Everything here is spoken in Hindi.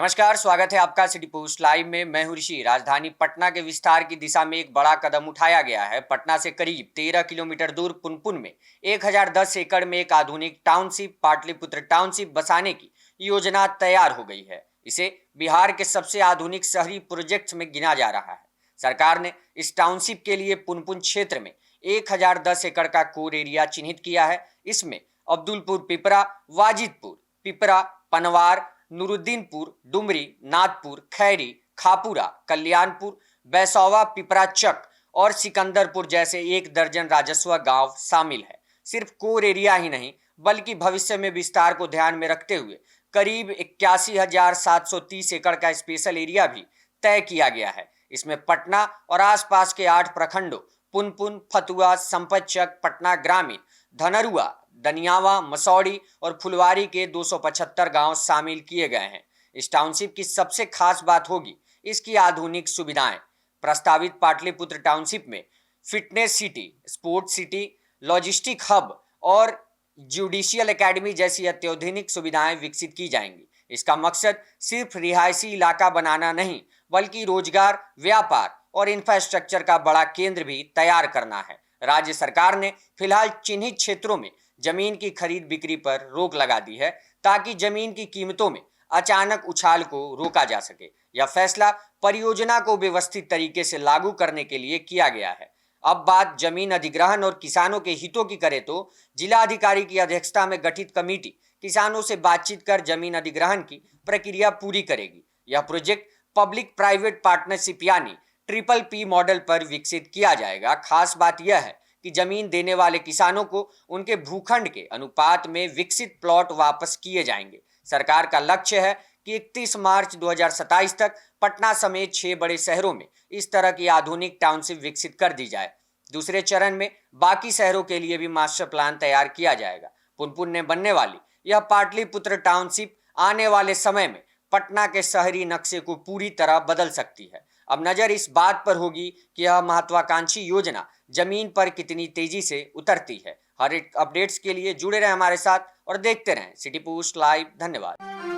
नमस्कार, स्वागत है आपका सिटी पोस्ट लाइव में। मैं हूं ऋषि। राजधानी पटना के विस्तार की दिशा में एक बड़ा कदम उठाया गया है। पटना से करीब 13 किलोमीटर दूर पुनपुन में 1010 एकड़ में एक आधुनिक टाउनशिप पाटलिपुत्र टाउनशिप बसाने की योजना तैयार हो गई है। इसे बिहार के सबसे आधुनिक शहरी प्रोजेक्ट में गिना जा रहा है। सरकार ने इस टाउनशिप के लिए पुनपुन क्षेत्र में 1010 एकड़ का कोर एरिया चिन्हित किया है। इसमें अब्दुलपुर पिपरा, वाजिदपुर पिपरा, पनवार, नूरुद्दीनपुर, डुमरी, नाथपुर, खैरी, खापुरा, कल्याणपुर, बैसौवा, पिपरा चक और सिकंदरपुर जैसे 1 दर्जन राजस्व गांव शामिल है। सिर्फ कोर एरिया ही नहीं बल्कि भविष्य में विस्तार को ध्यान में रखते हुए करीब 81,730 एकड़ का स्पेशल एरिया भी तय किया गया है। इसमें पटना और आसपास के 8 प्रखंडों पुनपुन, फतुहा, संपतचक, पटना ग्रामीण, धनरुआ, दनियावा, मसौड़ी और फुलवारी के 275 गांव शामिल किए गए हैं। इस टाउनशिप की सबसे खास बात होगी इसकी आधुनिक सुविधाएं। प्रस्तावित पाटलिपुत्र टाउनशिप में fitness city, sports city, logistic hub और जुडिशियल एकेडमी जैसी अत्याधुनिक सुविधाएं विकसित की जाएंगी। इसका मकसद सिर्फ रिहायशी इलाका बनाना नहीं बल्कि रोजगार, व्यापार और इंफ्रास्ट्रक्चर का बड़ा केंद्र भी तैयार करना है। राज्य सरकार ने फिलहाल चिन्हित क्षेत्रों में जमीन की खरीद बिक्री पर रोक लगा दी है ताकि जमीन की कीमतों में अचानक उछाल को रोका जा सके। यह फैसला परियोजना को व्यवस्थित तरीके से लागू करने के लिए किया गया है। अब बात जमीन अधिग्रहण और किसानों के हितों की करें तो जिला अधिकारी की अध्यक्षता में गठित कमेटी किसानों से बातचीत कर जमीन अधिग्रहण की प्रक्रिया पूरी करेगी। यह प्रोजेक्ट पब्लिक प्राइवेट पार्टनरशिप यानी PPP मॉडल पर विकसित किया जाएगा। खास बात यह है कि जमीन देने वाले किसानों को उनके भूखंड के अनुपात में विकसित प्लॉट वापस किए जाएंगे। सरकार का लक्ष्य है कि 31 मार्च 2027 तक पटना समेत 6 बड़े शहरों में इस तरह की आधुनिक टाउनशिप विकसित कर दी जाए। दूसरे चरण में बाकी शहरों के लिए भी मास्टर प्लान तैयार किया जाएगा। पुनपुन में बनने वाली यह पाटलिपुत्र टाउनशिप आने वाले समय में पटना के शहरी नक्शे को पूरी तरह बदल सकती है। अब नजर इस बात पर होगी कि यह महत्वाकांक्षी योजना जमीन पर कितनी तेजी से उतरती है। हर एक अपडेट्स के लिए जुड़े रहें हमारे साथ और देखते रहें सिटी पोस्ट लाइव। धन्यवाद।